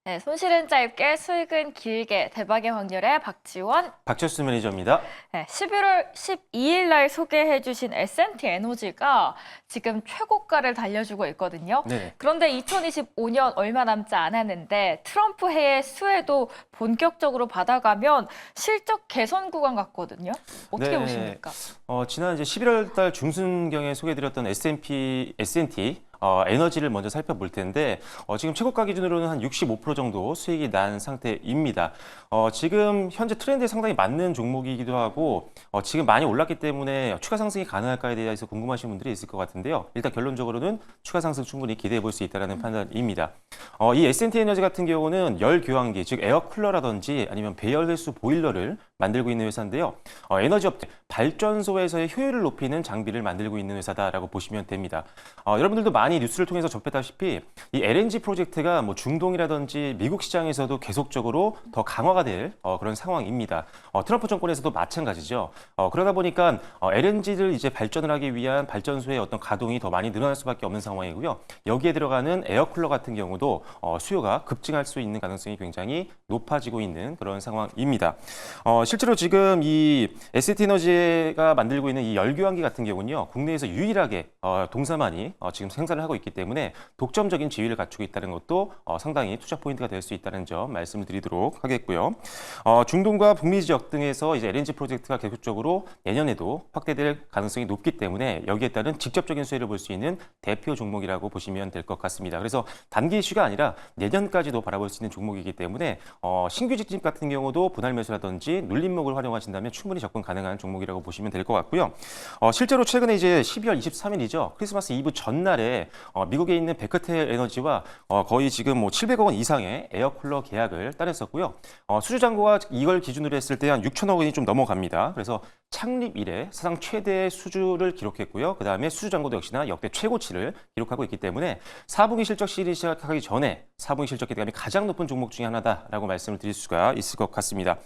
네, 손실은 짧게, 수익은 길게, 대박의 확률의 박지원. 박철수 매니저입니다. 네, 11월 12일 날 소개해 주신 S&T 에너지가 지금 최고가를 달려주고 있거든요. 네. 그런데 2025년 얼마 남지 않았는데 트럼프 해의 수혜도 본격적으로 받아가면 실적 개선 구간 같거든요. 어떻게 네. 보십니까? 지난 이제 11월 달 중순경에 소개해드렸던 S&T 에너지를 먼저 살펴볼 텐데 지금 최고가 기준으로는 한 65% 정도 수익이 난 상태입니다. 지금 현재 트렌드에 상당히 맞는 종목이기도 하고 지금 많이 올랐기 때문에 추가 상승이 가능할까에 대해서 궁금하신 분들이 있을 것 같은데요. 일단 결론적으로는 추가 상승 충분히 기대해 볼 수 있다는 판단입니다. 이 S&T 에너지 같은 경우는 열 교환기, 즉 에어쿨러라든지 아니면 배열회수 보일러를 만들고 있는 회사인데요. 에너지 업체, 발전소에서의 효율을 높이는 장비를 만들고 있는 회사다라고 보시면 됩니다. 여러분들도 많이 뉴스를 통해서 접했다시피 이 LNG 프로젝트가 뭐 중동이라든지 미국 시장에서도 계속적으로 더 강화가 될 그런 상황입니다. 트럼프 정권에서도 마찬가지죠. 그러다 보니까 LNG를 이제 발전을 하기 위한 발전소의 어떤 가동이 더 많이 늘어날 수밖에 없는 상황이고요. 여기에 들어가는 에어쿨러 같은 경우도 수요가 급증할 수 있는 가능성이 굉장히 높아지고 있는 그런 상황입니다. 실제로 지금 이 ST에너지가 만들고 있는 이 열교환기 같은 경우는요, 국내에서 유일하게 동사만이 지금 생산을 하고 있기 때문에 독점적인 지위를 갖추고 있다는 것도 상당히 투자 포인트가 될 수 있다는 점 말씀을 드리도록 하겠고요. 중동과 북미 지역 등에서 이제 LNG 프로젝트가 계속적으로 내년에도 확대될 가능성이 높기 때문에 여기에 따른 직접적인 수혜를 볼 수 있는 대표 종목이라고 보시면 될 것 같습니다. 그래서 단기 이슈가 아니라 내년까지도 바라볼 수 있는 종목이기 때문에 신규 직집 같은 경우도 분할 매수라든지 눌림목을 활용하신다면 충분히 접근 가능한 종목이라고 보시면 될 것 같고요. 실제로 최근에 이제 12월 23일이죠. 크리스마스 이브 전날에 미국에 있는 베크텔 에너지와 거의 지금 뭐 700억 원 이상의 에어쿨러 계약을 따냈었고요. 수주 잔고가 이걸 기준으로 했을 때 한 6천억 원이 좀 넘어갑니다. 그래서 창립 이래 사상 최대의 수주를 기록했고요. 그다음에 수주 잔고도 역시나 역대 최고치를 기록하고 있기 때문에 4분기 실적 시리즈 시작하기 전에 4분기 실적 기대감이 가장 높은 종목 중에 하나다라고 말씀을 드릴 수가 있을 것 같습니다.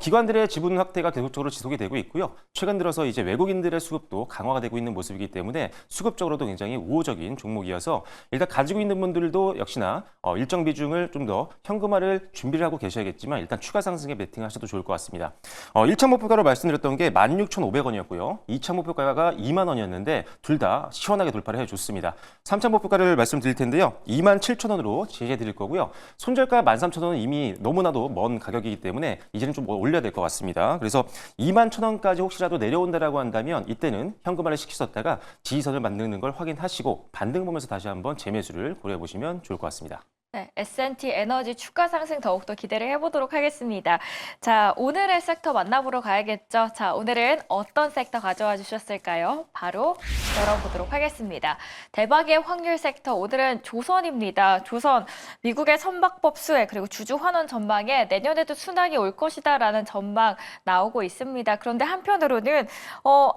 기관들의 지분 확대가 계속적으로 지속이 되고 있고요. 최근 들어서 이제 외국인들의 수급도 강화가 되고 있는 모습이기 때문에 수급적으로도 굉장히 우호적인 종목이어서 일단 가지고 있는 분들도 역시나 일정 비중을 좀 더 현금화를 준비를 하고 계셔야겠지만 일단 추가 상승에 베팅하셔도 좋을 것 같습니다. 1차 목표가로 말씀드렸던 게 16,500원이었고요. 2차 목표가가 2만 원이었는데 둘 다 시원하게 돌파를 해줬습니다. 3차 목표가를 말씀드릴 텐데요. 27,000원으로 제시해 드릴 거고요. 손절가 13,000원은 이미 너무나도 먼 가격이기 때문에 이제는 좀 올려야 될 것 같습니다. 그래서 21,000원까지 혹시라도 내려온다라고 한다면 이때는 현금화를 시키셨다가 지지선을 만드는 걸 확인하시고 반등 보면서 다시 한번 재매수를 고려해 보시면 좋을 것 같습니다. 네, S&T 에너지 추가 상승 더욱더 기대를 해보도록 하겠습니다. 자, 오늘의 섹터 만나보러 가야겠죠. 자, 오늘은 어떤 섹터 가져와 주셨을까요? 바로 열어보도록 하겠습니다. 대박의 확률 섹터, 오늘은 조선입니다. 조선, 미국의 선박법 수혜 그리고 주주 환원 전망에 내년에도 순항이 올 것이다라는 전망 나오고 있습니다. 그런데 한편으로는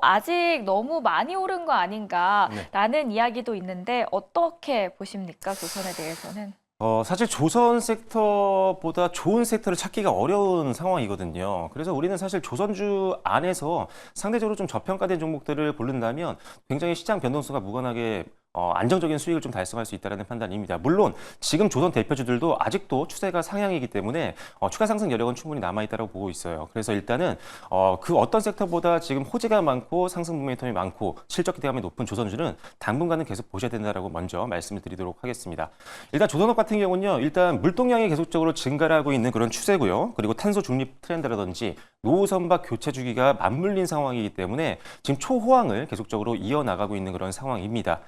아직 너무 많이 오른 거 아닌가라는 이야기도 있는데 어떻게 보십니까? 조선에 대해서는? 사실 조선 섹터보다 좋은 섹터를 찾기가 어려운 상황이거든요. 그래서 우리는 사실 조선주 안에서 상대적으로 좀 저평가된 종목들을 고른다면 굉장히 시장 변동수가 무관하게 안정적인 수익을 좀 달성할 수 있다는 판단입니다. 물론 지금 조선 대표주들도 아직도 추세가 상향이기 때문에 추가 상승 여력은 충분히 남아있다고 보고 있어요. 그래서 일단은 그 어떤 섹터보다 지금 호재가 많고 상승 모멘텀이 많고 실적 기대감이 높은 조선주는 당분간은 계속 보셔야 된다라고 먼저 말씀을 드리도록 하겠습니다. 일단 조선업 같은 경우는요. 일단 물동량이 계속적으로 증가를 하고 있는 그런 추세고요. 그리고 탄소 중립 트렌드라든지 노후 선박 교체 주기가 맞물린 상황이기 때문에 지금 초호황을 계속적으로 이어나가고 있는 그런 상황입니다.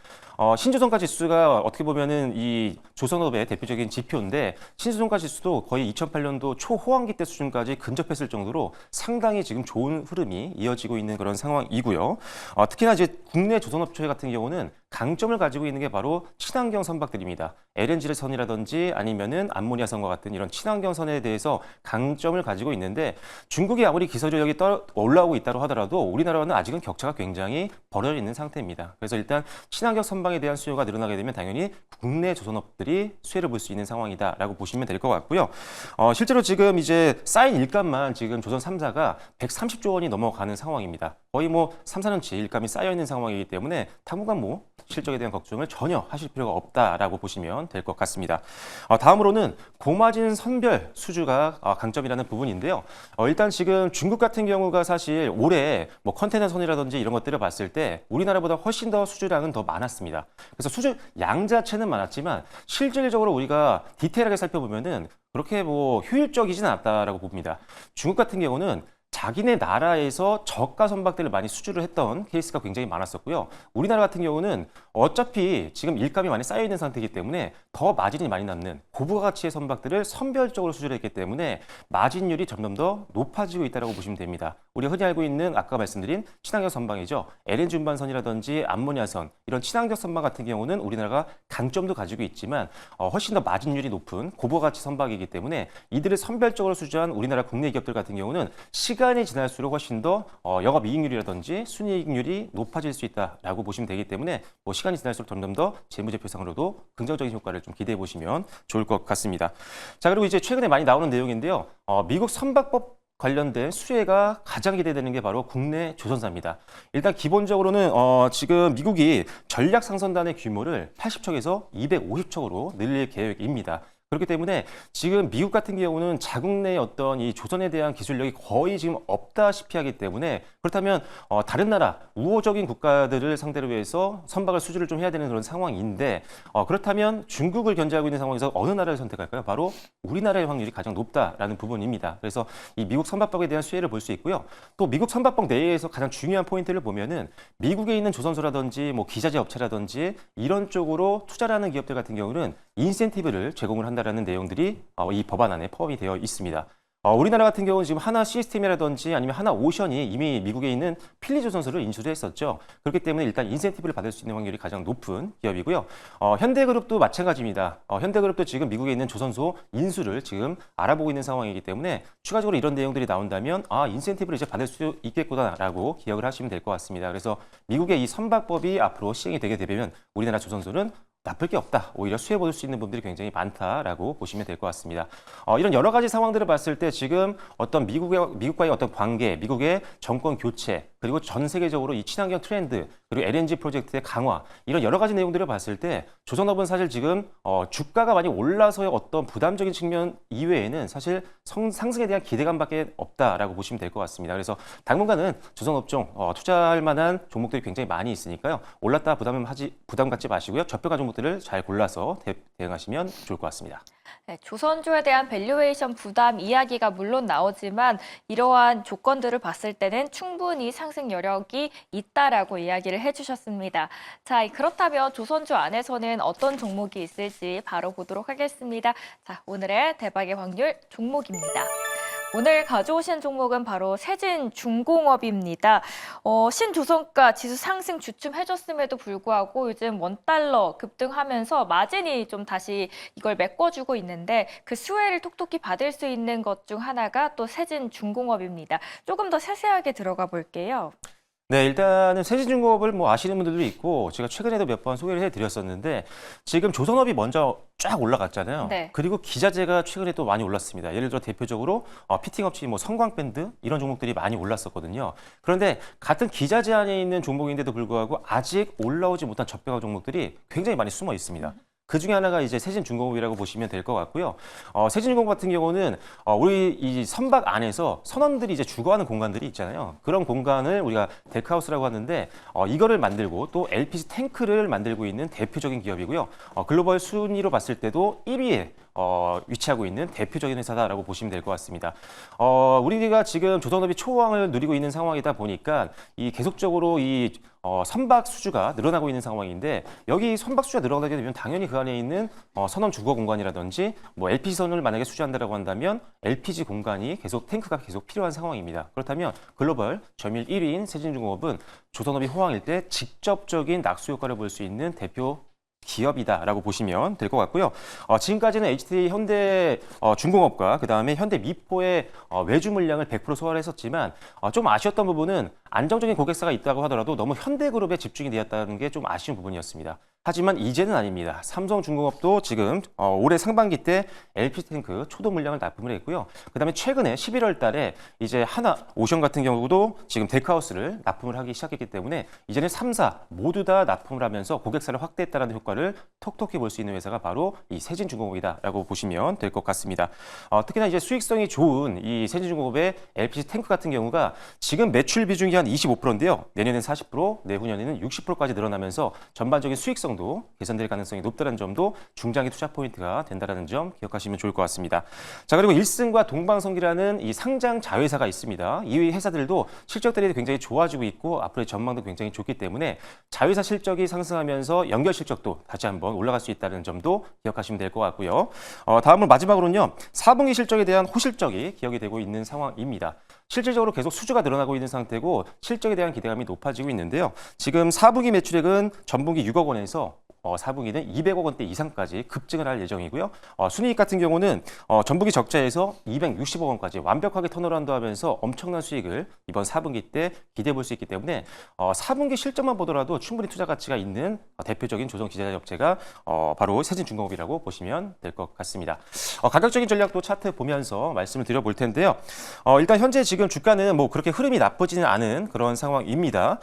신조선가 지수가 어떻게 보면은 이 조선업의 대표적인 지표인데 신조선가 지수도 거의 2008년도 초호황기 때 수준까지 근접했을 정도로 상당히 지금 좋은 흐름이 이어지고 있는 그런 상황이고요. 특히나 이제 국내 조선업체 같은 경우는 강점을 가지고 있는 게 바로 친환경 선박들입니다. LNG 선이라든지 아니면은 암모니아 선과 같은 이런 친환경 선에 대해서 강점을 가지고 있는데 중국이 아무리 기술력이 올라오고 있다고 하더라도 우리나라는 아직은 격차가 굉장히 벌어져 있는 상태입니다. 그래서 일단 친환경 선박에 대한 수요가 늘어나게 되면 당연히 국내 조선업들이 수혜를 볼 수 있는 상황이다라고 보시면 될 것 같고요. 실제로 지금 이제 쌓인 일감만 지금 조선 3사가 130조 원이 넘어가는 상황입니다. 거의 뭐 3, 4년치 일감이 쌓여 있는 상황이기 때문에 당분간 뭐 실적에 대한 걱정을 전혀 하실 필요가 없다라고 보시면 될 것 같습니다. 다음으로는 고마진 선별 수주가 강점이라는 부분인데요. 일단 지금 중국 같은 경우가 사실 올해 뭐 컨테이너선이라든지 이런 것들을 봤을 때 우리나라보다 훨씬 더 수주량은 더 많았습니다. 그래서 수주 양 자체는 많았지만 실질적으로 우리가 디테일하게 살펴보면은 그렇게 뭐 효율적이진 않았다라고 봅니다. 중국 같은 경우는 자기네 나라에서 저가 선박들을 많이 수주를 했던 케이스가 굉장히 많았었고요. 우리나라 같은 경우는 어차피 지금 일감이 많이 쌓여 있는 상태이기 때문에 더 마진이 많이 남는 고부가 가치의 선박들을 선별적으로 수주를 했기 때문에 마진율이 점점 더 높아지고 있다고 보시면 됩니다. 우리가 흔히 알고 있는 아까 말씀드린 친환경 선박이죠. LNG 운반선이라든지 암모니아선 이런 친환경 선박 같은 경우는 우리나라가 강점도 가지고 있지만 훨씬 더 마진율이 높은 고부가 가치 선박이기 때문에 이들을 선별적으로 수주한 우리나라 국내 기업들 같은 경우는 시간이 지날수록 훨씬 더 영업이익률이라든지 순이익률이 높아질 수 있다라고 보시면 되기 때문에 뭐 시간이 지날수록 점점 더 재무제표상으로도 긍정적인 효과를 좀 기대해 보시면 좋을 것 같습니다. 자, 그리고 이제 최근에 많이 나오는 내용인데요. 미국 선박법 관련된 수혜가 가장 기대되는 게 바로 국내 조선사입니다. 일단 기본적으로는 지금 미국이 전략 상선단의 규모를 80척에서 250척으로 늘릴 계획입니다. 그렇기 때문에 지금 미국 같은 경우는 자국 내 어떤 이 조선에 대한 기술력이 거의 지금 없다시피 하기 때문에 그렇다면 다른 나라 우호적인 국가들을 상대로 해서 선박을 수주를 좀 해야 되는 그런 상황인데 그렇다면 중국을 견제하고 있는 상황에서 어느 나라를 선택할까요? 바로 우리나라의 확률이 가장 높다라는 부분입니다. 그래서 이 미국 선박법에 대한 수혜를 볼 수 있고요. 또 미국 선박법 내에서 가장 중요한 포인트를 보면은 미국에 있는 조선소라든지 뭐 기자재 업체라든지 이런 쪽으로 투자를 하는 기업들 같은 경우는 인센티브를 제공을 한다라는 내용들이 이 법안 안에 포함이 되어 있습니다. 우리나라 같은 경우는 지금 하나 시스템이라든지 아니면 하나 오션이 이미 미국에 있는 필리조선소를 인수를 했었죠. 그렇기 때문에 일단 인센티브를 받을 수 있는 확률이 가장 높은 기업이고요. 현대그룹도 마찬가지입니다. 현대그룹도 지금 미국에 있는 조선소 인수를 지금 알아보고 있는 상황이기 때문에 추가적으로 이런 내용들이 나온다면 인센티브를 이제 받을 수 있겠구나라고 기억을 하시면 될 것 같습니다. 그래서 미국의 이 선박법이 앞으로 시행이 되게 되면 우리나라 조선소는 나쁠 게 없다. 오히려 수혜받을 수 있는 부분들이 굉장히 많다라고 보시면 될 것 같습니다. 이런 여러 가지 상황들을 봤을 때 지금 어떤 미국과의 어떤 관계, 미국의 정권 교체, 그리고 전 세계적으로 이 친환경 트렌드, 그리고 LNG 프로젝트의 강화, 이런 여러 가지 내용들을 봤을 때 조선업은 사실 지금 주가가 많이 올라서의 어떤 부담적인 측면 이외에는 사실 상승에 대한 기대감밖에 없다라고 보시면 될 것 같습니다. 그래서 당분간은 조선업종 투자할 만한 종목들이 굉장히 많이 있으니까요. 올랐다 부담 갖지 마시고요. 저평가 종목들을 잘 골라서 대응하시면 좋을 것 같습니다. 네, 조선주에 대한 밸류에이션 부담 이야기가 물론 나오지만 이러한 조건들을 봤을 때는 충분히 상승 여력이 있다라고 이야기를 해주셨습니다. 자, 그렇다면 조선주 안에서는 어떤 종목이 있을지 바로 보도록 하겠습니다. 자, 오늘의 대박의 확률 종목입니다. 오늘 가져오신 종목은 바로 세진중공업입니다. 신조선가 지수 상승 주춤해줬음에도 불구하고 요즘 원달러 급등하면서 마진이 좀 다시 이걸 메꿔주고 있는데 그 수혜를 톡톡히 받을 수 있는 것 중 하나가 또 세진중공업입니다. 조금 더 세세하게 들어가 볼게요. 네, 일단은 세진중공업을 뭐 아시는 분들도 있고 제가 최근에도 몇 번 소개를 해드렸었는데 지금 조선업이 먼저 쫙 올라갔잖아요. 네. 그리고 기자재가 최근에 또 많이 올랐습니다. 예를 들어 대표적으로 피팅업체 뭐 성광밴드 이런 종목들이 많이 올랐었거든요. 그런데 같은 기자재 안에 있는 종목인데도 불구하고 아직 올라오지 못한 저평가 종목들이 굉장히 많이 숨어 있습니다. 그 중에 하나가 이제 세진중공업이라고 보시면 될 것 같고요. 세진중공업 같은 경우는 우리 이 선박 안에서 선원들이 이제 주거하는 공간들이 있잖아요. 그런 공간을 우리가 데크하우스라고 하는데 이거를 만들고 또 LPG 탱크를 만들고 있는 대표적인 기업이고요. 글로벌 순위로 봤을 때도 1위에 위치하고 있는 대표적인 회사다라고 보시면 될 것 같습니다. 우리가 지금 조선업이 초호황을 누리고 있는 상황이다 보니까 이 계속적으로 이 선박 수주가 늘어나고 있는 상황인데 여기 선박 수주가 늘어나게 되면 당연히 그 안에 있는 선원 주거 공간이라든지 뭐 LPG 선을 만약에 수주한다라고 한다면 LPG 공간이 계속 탱크가 계속 필요한 상황입니다. 그렇다면 글로벌 점유율 1위인 세진중공업은 조선업이 호황일 때 직접적인 낙수 효과를 볼 수 있는 대표 기업이다라고 보시면 될 것 같고요. 지금까지는 HT 현대 중공업과 그다음에 현대 미포의 외주 물량을 100% 소화를 했었지만 좀 아쉬웠던 부분은 안정적인 고객사가 있다고 하더라도 너무 현대그룹에 집중이 되었다는 게 좀 아쉬운 부분이었습니다. 하지만 이제는 아닙니다. 삼성중공업도 지금 올해 상반기 때 LP탱크 초도 물량을 납품을 했고요. 그다음에 최근에 11월 달에 이제 하나 오션 같은 경우도 지금 데크하우스를 납품을 하기 시작했기 때문에 이제는 3사 모두 다 납품을 하면서 고객사를 확대했다는 효과를 톡톡히 볼 수 있는 회사가 바로 이 세진중공업이다라고 보시면 될 것 같습니다. 특히나 이제 수익성이 좋은 이 세진중공업의 LPG 탱크 같은 경우가 지금 매출 비중이 한 25%인데요. 내년엔 40%, 내후년에는 60%까지 늘어나면서 전반적인 수익성도 개선될 가능성이 높다는 점도 중장기 투자 포인트가 된다는 점 기억하시면 좋을 것 같습니다. 자, 그리고 1승과 동방성기라는 이 상장 자회사가 있습니다. 이 회사들도 실적들이 굉장히 좋아지고 있고 앞으로의 전망도 굉장히 좋기 때문에 자회사 실적이 상승하면서 연결 실적도 다시 한번 올라갈 수 있다는 점도 기억하시면 될 것 같고요. 다음으로 마지막으로는요. 4분기 실적에 대한 호실적이 기억이 되고 있는 상황입니다. 실질적으로 계속 수주가 늘어나고 있는 상태고 실적에 대한 기대감이 높아지고 있는데요. 지금 4분기 매출액은 전분기 6억 원에서 4분기는 200억 원대 이상까지 급증을 할 예정이고요. 순이익 같은 경우는 전분기 적자에서 260억 원까지 완벽하게 턴어라운드하면서 엄청난 수익을 이번 4분기 때 기대해 볼 수 있기 때문에 4분기 실적만 보더라도 충분히 투자 가치가 있는 대표적인 조선 기자재 업체가 바로 세진중공업이라고 보시면 될 것 같습니다. 가격적인 전략도 차트 보면서 말씀을 드려볼 텐데요. 일단 현재 지금 주가는 뭐 그렇게 흐름이 나쁘지는 않은 그런 상황입니다.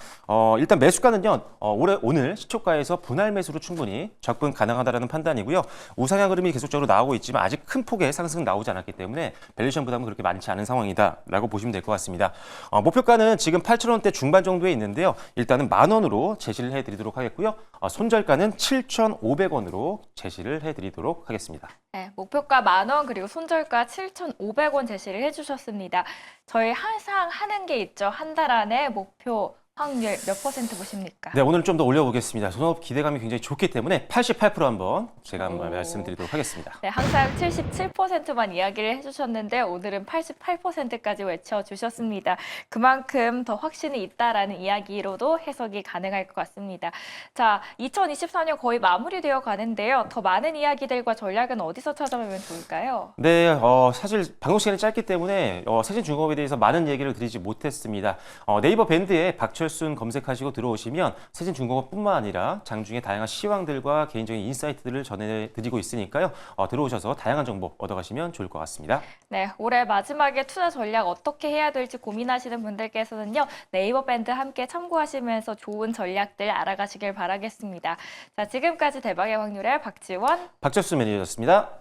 일단 매수가는요. 오늘 시초가에서 분할 매수로 충분히 접근 가능하다는 판단이고요. 우상향 흐름이 계속적으로 나오고 있지만 아직 큰 폭의 상승은 나오지 않았기 때문에 밸류에이션 부담은 그렇게 많지 않은 상황이다라고 보시면 될 것 같습니다. 목표가는 지금 8,000원대 중반 정도에 있는데요. 일단은 10,000원으로 제시를 해드리도록 하겠고요. 손절가는 7,500원으로 제시를 해드리도록 하겠습니다. 네, 목표가 10,000원 그리고 손절가 7,500원 제시를 해주셨습니다. 저희 항상 하는 게 있죠. 한 달 안에 목표 확률 몇 % 보십니까? 네, 오늘 좀 더 올려보겠습니다. 전업 기대감이 굉장히 좋기 때문에 88% 한번 제가 한번 말씀드리도록 하겠습니다. 네, 항상 77%만 이야기를 해주셨는데 오늘은 88%까지 외쳐주셨습니다. 그만큼 더 확신이 있다라는 이야기로도 해석이 가능할 것 같습니다. 자, 2024년 거의 마무리되어 가는데요. 더 많은 이야기들과 전략은 어디서 찾아보면 좋을까요? 네, 사실 방송 시간이 짧기 때문에 세진중공업에 대해서 많은 얘기를 드리지 못했습니다. 네이버 밴드에 박철순 검색하시고 들어오시면 세진중공업뿐만 아니라 장중에 다양한 시황들과 개인적인 인사이트들을 전해드리고 있으니까요. 들어오셔서 다양한 정보 얻어가시면 좋을 것 같습니다. 네, 올해 마지막에 투자 전략 어떻게 해야 될지 고민하시는 분들께서는요. 네이버 밴드 함께 참고하시면서 좋은 전략들 알아가시길 바라겠습니다. 자, 지금까지 대박의 확률의 박지원, 박철순 매니저였습니다.